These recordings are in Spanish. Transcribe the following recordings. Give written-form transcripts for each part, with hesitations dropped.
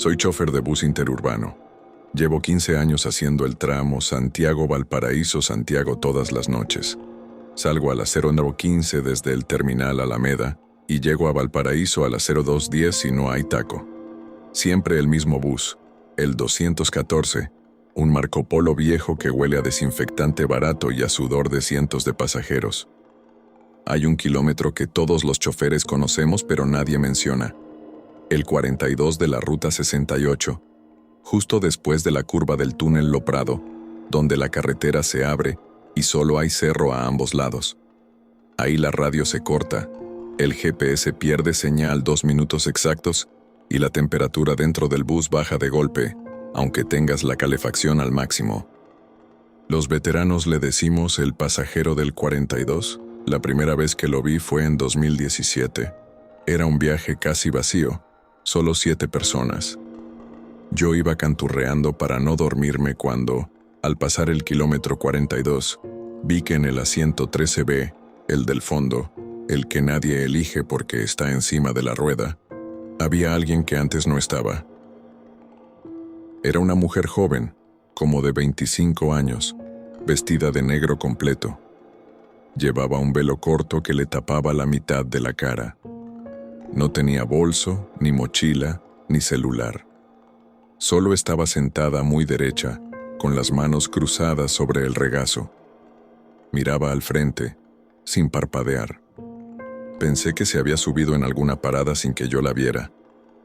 Soy chofer de bus interurbano. Llevo 15 años haciendo el tramo Santiago-Valparaíso-Santiago todas las noches. Salgo a las 09:15 desde el terminal Alameda y llego a Valparaíso a las 02:10 si no hay taco. Siempre el mismo bus, el 214, un Marco Polo viejo que huele a desinfectante barato y a sudor de cientos de pasajeros. Hay un kilómetro que todos los choferes conocemos pero nadie menciona. El 42 de la Ruta 68, justo después de la curva del túnel Lo Prado, donde la carretera se abre y solo hay cerro a ambos lados. Ahí la radio se corta, el GPS pierde señal 2 minutos exactos y la temperatura dentro del bus baja de golpe, aunque tengas la calefacción al máximo. Los veteranos le decimos el pasajero del 42. La primera vez que lo vi fue en 2017. Era un viaje casi vacío, solo 7 personas. Yo iba canturreando para no dormirme cuando, al pasar el kilómetro 42, vi que en el asiento 13B, el del fondo, el que nadie elige porque está encima de la rueda, había alguien que antes no estaba. Era una mujer joven, como de 25 años, vestida de negro completo. Llevaba un velo corto que le tapaba la mitad de la cara. No tenía bolso, ni mochila, ni celular. Solo estaba sentada muy derecha, con las manos cruzadas sobre el regazo. Miraba al frente, sin parpadear. Pensé que se había subido en alguna parada sin que yo la viera.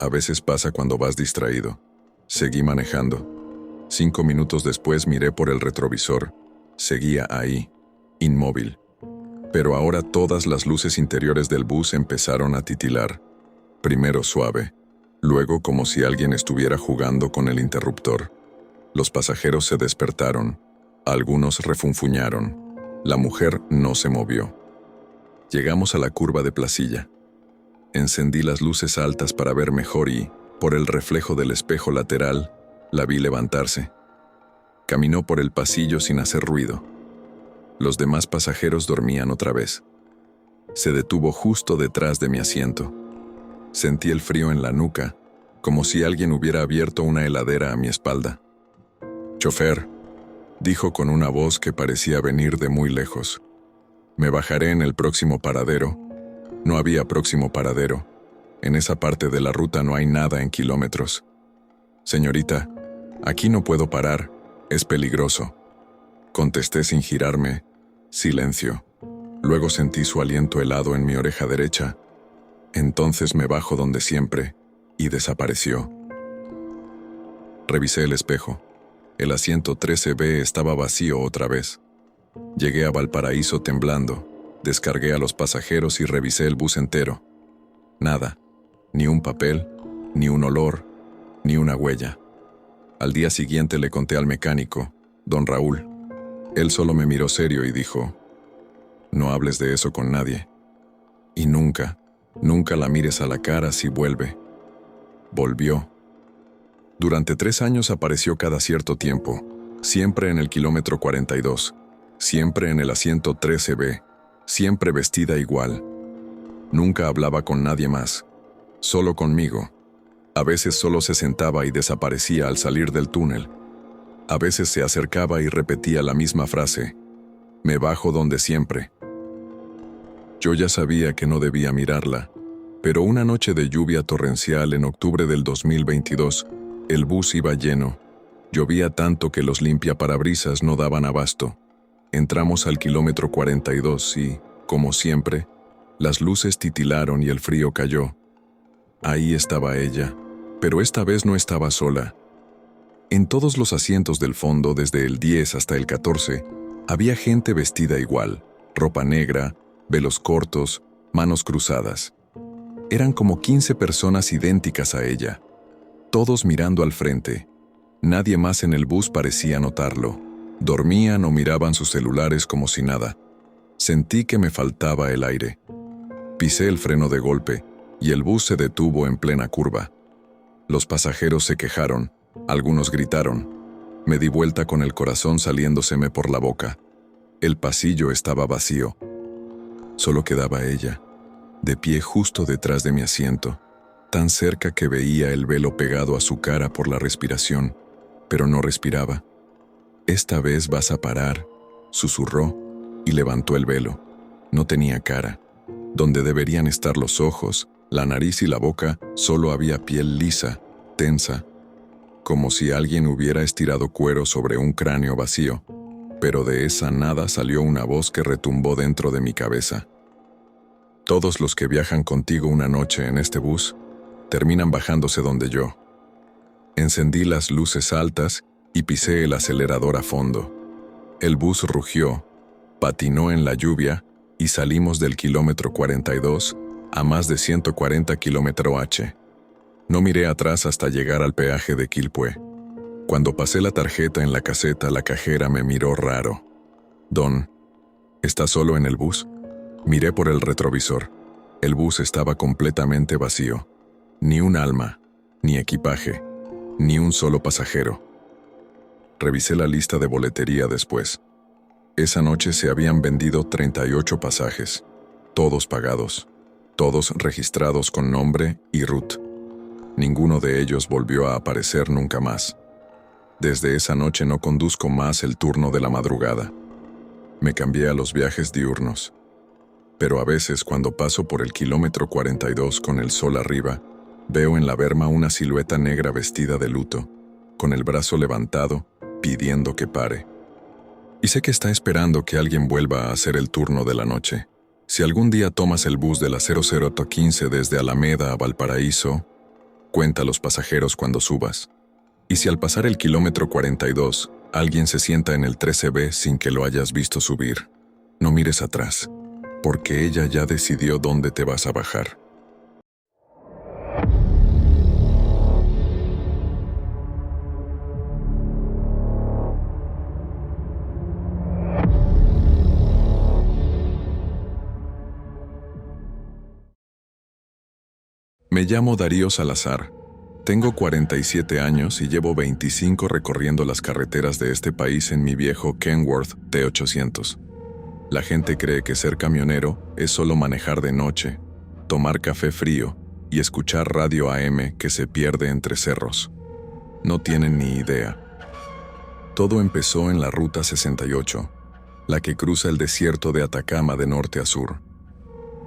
A veces pasa cuando vas distraído. Seguí manejando. 5 minutos después miré por el retrovisor. Seguía ahí, inmóvil. Pero ahora todas las luces interiores del bus empezaron a titilar. Primero suave, luego como si alguien estuviera jugando con el interruptor. Los pasajeros se despertaron. Algunos refunfuñaron. La mujer no se movió. Llegamos a la curva de Placilla. Encendí las luces altas para ver mejor y, por el reflejo del espejo lateral, la vi levantarse. Caminó por el pasillo sin hacer ruido. Los demás pasajeros dormían otra vez. Se detuvo justo detrás de mi asiento. Sentí el frío en la nuca, como si alguien hubiera abierto una heladera a mi espalda. «Chofer», dijo con una voz que parecía venir de muy lejos. «Me bajaré en el próximo paradero». No había próximo paradero. En esa parte de la ruta no hay nada en kilómetros. «Señorita, aquí no puedo parar, es peligroso». Contesté sin girarme. Silencio. Luego sentí su aliento helado en mi oreja derecha. Entonces me bajo donde siempre, y desapareció. Revisé el espejo. El asiento 13B estaba vacío otra vez. Llegué a Valparaíso temblando. Descargué a los pasajeros y revisé el bus entero. Nada. Ni un papel, ni un olor, ni una huella. Al día siguiente le conté al mecánico, don Raúl. Él solo me miró serio y dijo: «No hables de eso con nadie. Y nunca, nunca la mires a la cara si vuelve». Volvió. Durante 3 años apareció cada cierto tiempo, siempre en el kilómetro 42, siempre en el asiento 13B, siempre vestida igual. Nunca hablaba con nadie más, solo conmigo. A veces solo se sentaba y desaparecía al salir del túnel. A veces se acercaba y repetía la misma frase: «Me bajo donde siempre». Yo ya sabía que no debía mirarla, pero una noche de lluvia torrencial en octubre del 2022, el bus iba lleno. Llovía tanto que los limpiaparabrisas no daban abasto. Entramos al kilómetro 42 y, como siempre, las luces titilaron y el frío cayó. Ahí estaba ella, pero esta vez no estaba sola. En todos los asientos del fondo, desde el 10 hasta el 14, había gente vestida igual, ropa negra, velos cortos, manos cruzadas. Eran como 15 personas idénticas a ella, todos mirando al frente. Nadie más en el bus parecía notarlo. Dormían o miraban sus celulares como si nada. Sentí que me faltaba el aire. Pisé el freno de golpe y el bus se detuvo en plena curva. Los pasajeros se quejaron. Algunos gritaron. Me di vuelta con el corazón saliéndoseme por la boca. El pasillo estaba vacío. Solo quedaba ella, de pie justo detrás de mi asiento, tan cerca que veía el velo pegado a su cara por la respiración, pero no respiraba. «Esta vez vas a parar», susurró, y levantó el velo. No tenía cara. Donde deberían estar los ojos, la nariz y la boca, solo había piel lisa, tensa, como si alguien hubiera estirado cuero sobre un cráneo vacío. Pero de esa nada salió una voz que retumbó dentro de mi cabeza. «Todos los que viajan contigo una noche en este bus terminan bajándose donde yo». Encendí las luces altas y pisé el acelerador a fondo. El bus rugió, patinó en la lluvia y salimos del kilómetro 42 a más de 140 km/h. No miré atrás hasta llegar al peaje de Quilpué. Cuando pasé la tarjeta en la caseta, la cajera me miró raro. «Don, ¿está solo en el bus?» Miré por el retrovisor. El bus estaba completamente vacío. Ni un alma, ni equipaje, ni un solo pasajero. Revisé la lista de boletería después. Esa noche se habían vendido 38 pasajes, todos pagados, todos registrados con nombre y RUT. Ninguno de ellos volvió a aparecer nunca más. Desde esa noche no conduzco más el turno de la madrugada. Me cambié a los viajes diurnos. Pero a veces, cuando paso por el kilómetro 42 con el sol arriba, veo en la berma una silueta negra vestida de luto, con el brazo levantado, pidiendo que pare. Y sé que está esperando que alguien vuelva a hacer el turno de la noche. Si algún día tomas el bus de la 0015 desde Alameda a Valparaíso, cuenta los pasajeros cuando subas. Y si al pasar el kilómetro 42, alguien se sienta en el 13B sin que lo hayas visto subir, no mires atrás, porque ella ya decidió dónde te vas a bajar. Me llamo Darío Salazar. Tengo 47 años y llevo 25 recorriendo las carreteras de este país en mi viejo Kenworth T800. La gente cree que ser camionero es solo manejar de noche, tomar café frío y escuchar radio AM que se pierde entre cerros. No tienen ni idea. Todo empezó en la Ruta 68, la que cruza el desierto de Atacama de norte a sur.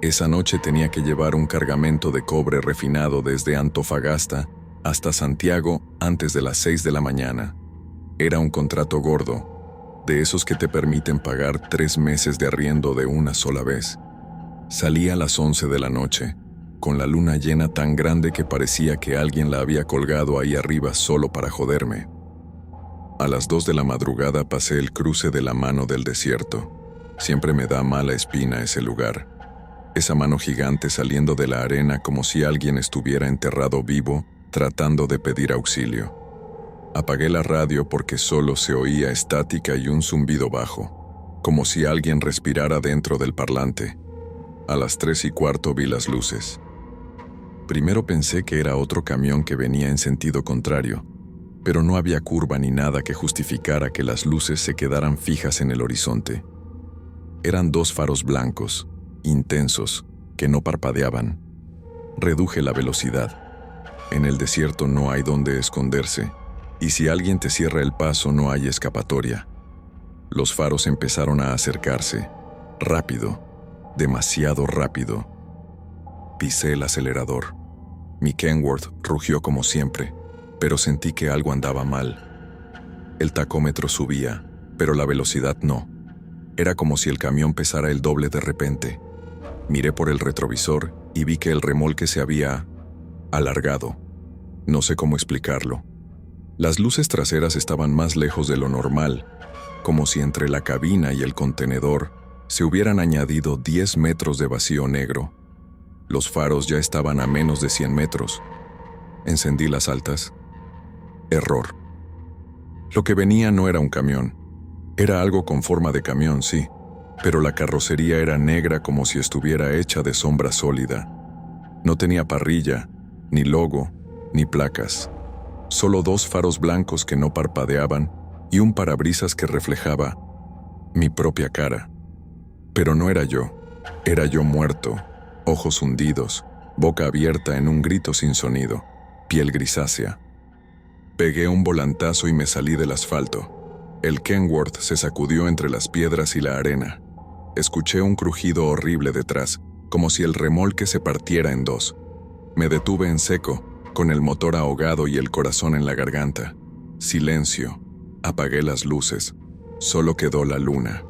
Esa noche tenía que llevar un cargamento de cobre refinado desde Antofagasta hasta Santiago antes de las 6 de la mañana. Era un contrato gordo, de esos que te permiten pagar 3 meses de arriendo de una sola vez. Salí a las 11 de la noche, con la luna llena tan grande que parecía que alguien la había colgado ahí arriba solo para joderme. A las 2 de la madrugada pasé el cruce de la Mano del Desierto. Siempre me da mala espina ese lugar. Esa mano gigante saliendo de la arena como si alguien estuviera enterrado vivo, tratando de pedir auxilio. Apagué la radio porque solo se oía estática y un zumbido bajo, como si alguien respirara dentro del parlante. A las 3:15 vi las luces. Primero pensé que era otro camión que venía en sentido contrario, pero no había curva ni nada que justificara que las luces se quedaran fijas en el horizonte. Eran 2 faros blancos, intensos, que no parpadeaban. Reduje la velocidad. En el desierto no hay donde esconderse, y si alguien te cierra el paso no hay escapatoria. Los faros empezaron a acercarse, rápido, demasiado rápido. Pisé el acelerador. Mi Kenworth rugió como siempre, pero sentí que algo andaba mal. El tacómetro subía, pero la velocidad no. Era como si el camión pesara el doble de repente. Miré por el retrovisor y vi que el remolque se había alargado. No sé cómo explicarlo. Las luces traseras estaban más lejos de lo normal, como si entre la cabina y el contenedor se hubieran añadido 10 metros de vacío negro. Los faros ya estaban a menos de 100 metros. Encendí las altas. Error. Lo que venía no era un camión. Era algo con forma de camión, sí, pero la carrocería era negra como si estuviera hecha de sombra sólida. No tenía parrilla, ni logo, ni placas. Solo 2 faros blancos que no parpadeaban y un parabrisas que reflejaba mi propia cara. Pero no era yo muerto, ojos hundidos, boca abierta en un grito sin sonido, piel grisácea. Pegué un volantazo y me salí del asfalto. El Kenworth se sacudió entre las piedras y la arena. Escuché un crujido horrible detrás, como si el remolque se partiera en dos. Me detuve en seco, con el motor ahogado y el corazón en la garganta. Silencio. Apagué las luces. Solo quedó la luna.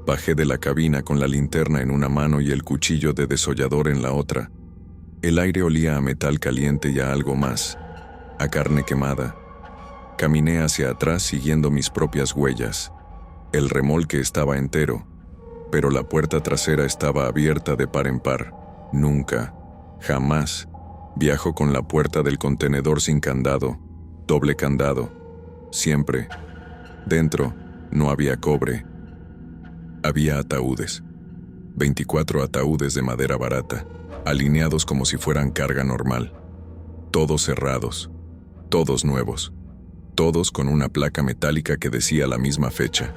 Bajé de la cabina con la linterna en una mano y el cuchillo de desollador en la otra. El aire olía a metal caliente y a algo más, a carne quemada. Caminé hacia atrás siguiendo mis propias huellas. El remolque estaba entero, pero la puerta trasera estaba abierta de par en par. Nunca, jamás, viajo con la puerta del contenedor sin candado, doble candado. Siempre. Dentro no había cobre. Había ataúdes. 24 ataúdes de madera barata, alineados como si fueran carga normal. Todos cerrados, todos nuevos, todos con una placa metálica que decía la misma fecha.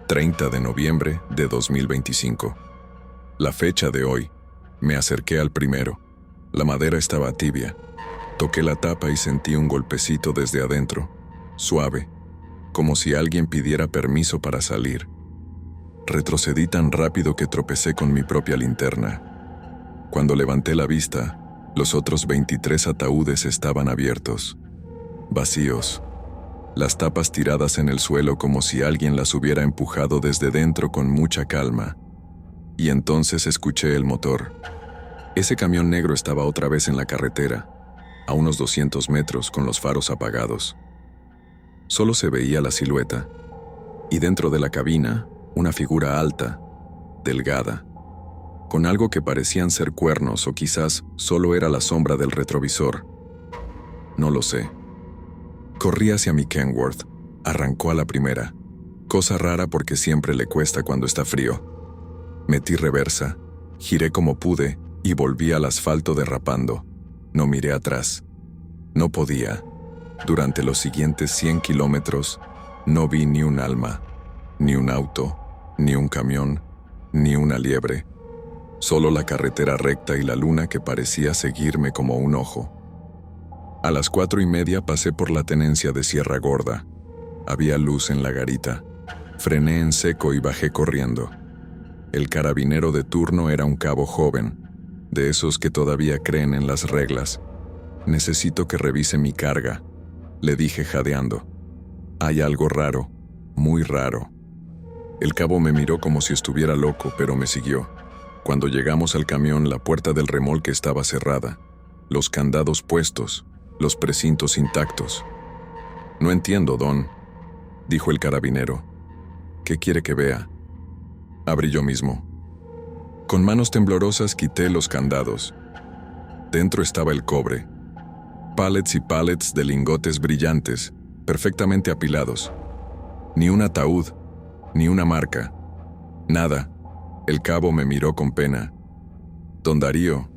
30 de noviembre de 2025. La fecha de hoy. Me acerqué al primero. La madera estaba tibia. Toqué la tapa y sentí un golpecito desde adentro, suave, como si alguien pidiera permiso para salir. Retrocedí tan rápido que tropecé con mi propia linterna. Cuando levanté la vista, los otros 23 ataúdes estaban abiertos, vacíos. Las tapas tiradas en el suelo como si alguien las hubiera empujado desde dentro con mucha calma. Y entonces escuché el motor. Ese camión negro estaba otra vez en la carretera, a unos 200 metros con los faros apagados. Solo se veía la silueta, y dentro de la cabina, una figura alta, delgada, con algo que parecían ser cuernos o quizás solo era la sombra del retrovisor. No lo sé. Corrí hacia mi Kenworth. Arrancó a la primera. Cosa rara porque siempre le cuesta cuando está frío. Metí reversa, giré como pude y volví al asfalto derrapando. No miré atrás. No podía. Durante los siguientes 100 kilómetros, no vi ni un alma, ni un auto, ni un camión, ni una liebre. Solo la carretera recta y la luna que parecía seguirme como un ojo. A las 4:30 pasé por la tenencia de Sierra Gorda. Había luz en la garita. Frené en seco y bajé corriendo. El carabinero de turno era un cabo joven, de esos que todavía creen en las reglas. Necesito que revise mi carga, le dije jadeando. Hay algo raro, muy raro. El cabo me miró como si estuviera loco, pero me siguió. Cuando llegamos al camión, la puerta del remolque estaba cerrada, los candados puestos, los precintos intactos. No entiendo, Don, dijo el carabinero. ¿Qué quiere que vea? Abrí yo mismo. Con manos temblorosas quité los candados. Dentro estaba el cobre. Pallets y pallets de lingotes brillantes, perfectamente apilados. Ni un ataúd, ni una marca. Nada. El cabo me miró con pena. Don Darío,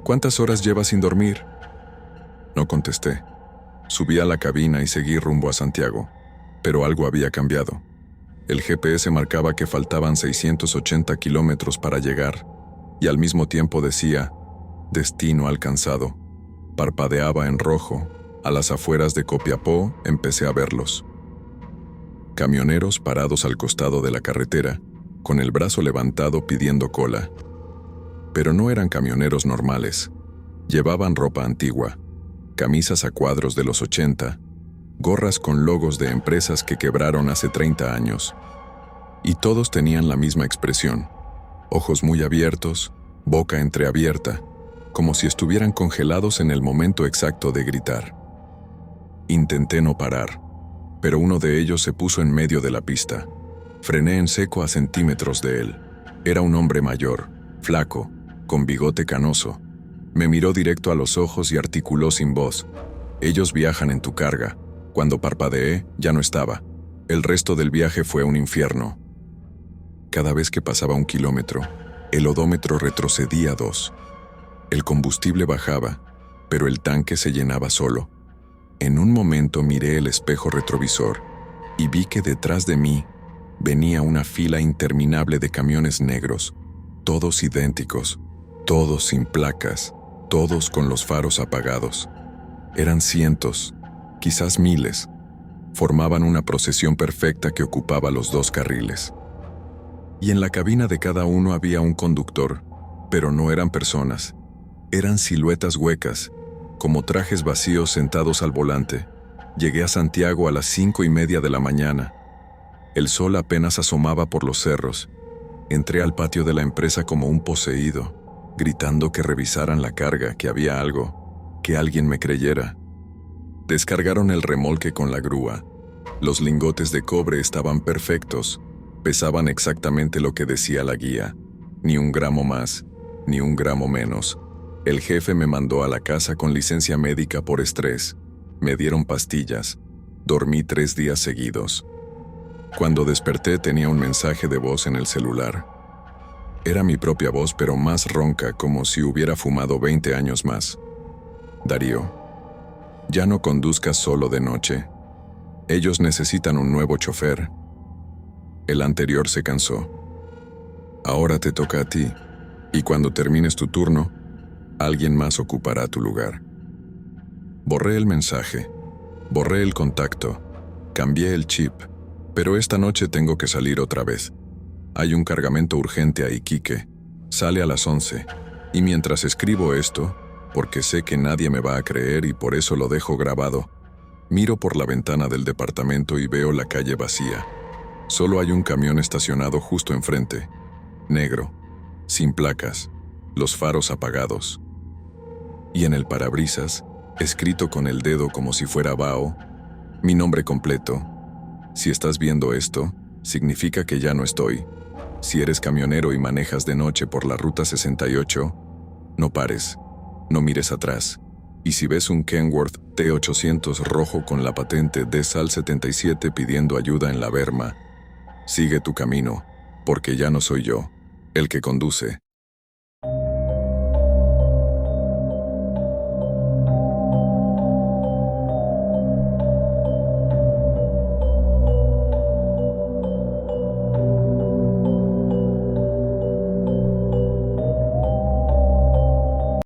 ¿cuántas horas lleva sin dormir? No contesté. Subí a la cabina y seguí rumbo a Santiago, pero algo había cambiado. El GPS marcaba que faltaban 680 kilómetros para llegar, y al mismo tiempo decía, destino alcanzado. Parpadeaba en rojo. A las afueras de Copiapó empecé a verlos. Camioneros parados al costado de la carretera, con el brazo levantado pidiendo cola. Pero no eran camioneros normales. Llevaban ropa antigua, camisas a cuadros de los 80, gorras con logos de empresas que quebraron hace 30 años. Y todos tenían la misma expresión, ojos muy abiertos, boca entreabierta, como si estuvieran congelados en el momento exacto de gritar. Intenté no parar, pero uno de ellos se puso en medio de la pista. Frené en seco a centímetros de él. Era un hombre mayor, flaco, con bigote canoso. Me miró directo a los ojos y articuló sin voz. Ellos viajan en tu carga. Cuando parpadeé, ya no estaba. El resto del viaje fue un infierno. Cada vez que pasaba 1 kilómetro, el odómetro retrocedía 2. El combustible bajaba, pero el tanque se llenaba solo. En un momento miré el espejo retrovisor y vi que detrás de mí venía una fila interminable de camiones negros, todos idénticos, todos sin placas, todos con los faros apagados. Eran cientos, quizás miles. Formaban una procesión perfecta que ocupaba los dos carriles. Y en la cabina de cada uno había un conductor, pero no eran personas. Eran siluetas huecas, como trajes vacíos sentados al volante. Llegué a Santiago a las 5:30 de la mañana. El sol apenas asomaba por los cerros. Entré al patio de la empresa como un poseído, gritando que revisaran la carga, que había algo, que alguien me creyera. Descargaron el remolque con la grúa. Los lingotes de cobre estaban perfectos, pesaban exactamente lo que decía la guía, ni un gramo más, ni un gramo menos. El jefe me mandó a la casa con licencia médica por estrés. Me dieron pastillas. Dormí 3 días seguidos. Cuando desperté tenía un mensaje de voz en el celular. Era mi propia voz, pero más ronca, como si hubiera fumado 20 años más. Darío, ya no conduzcas solo de noche. Ellos necesitan un nuevo chofer. El anterior se cansó. Ahora te toca a ti, y cuando termines tu turno, alguien más ocupará tu lugar. Borré el mensaje, borré el contacto, cambié el chip, pero esta noche tengo que salir otra vez. Hay un cargamento urgente a Iquique, sale a las 11, y mientras escribo esto, porque sé que nadie me va a creer y por eso lo dejo grabado, miro por la ventana del departamento y veo la calle vacía. Solo hay un camión estacionado justo enfrente, negro, sin placas, los faros apagados. Y en el parabrisas, escrito con el dedo como si fuera Bao, mi nombre completo. Si estás viendo esto, significa que ya no estoy. Si eres camionero y manejas de noche por la Ruta 68, no pares, no mires atrás. Y si ves un Kenworth T800 rojo con la patente de Sal 77 pidiendo ayuda en la berma, sigue tu camino, porque ya no soy yo el que conduce.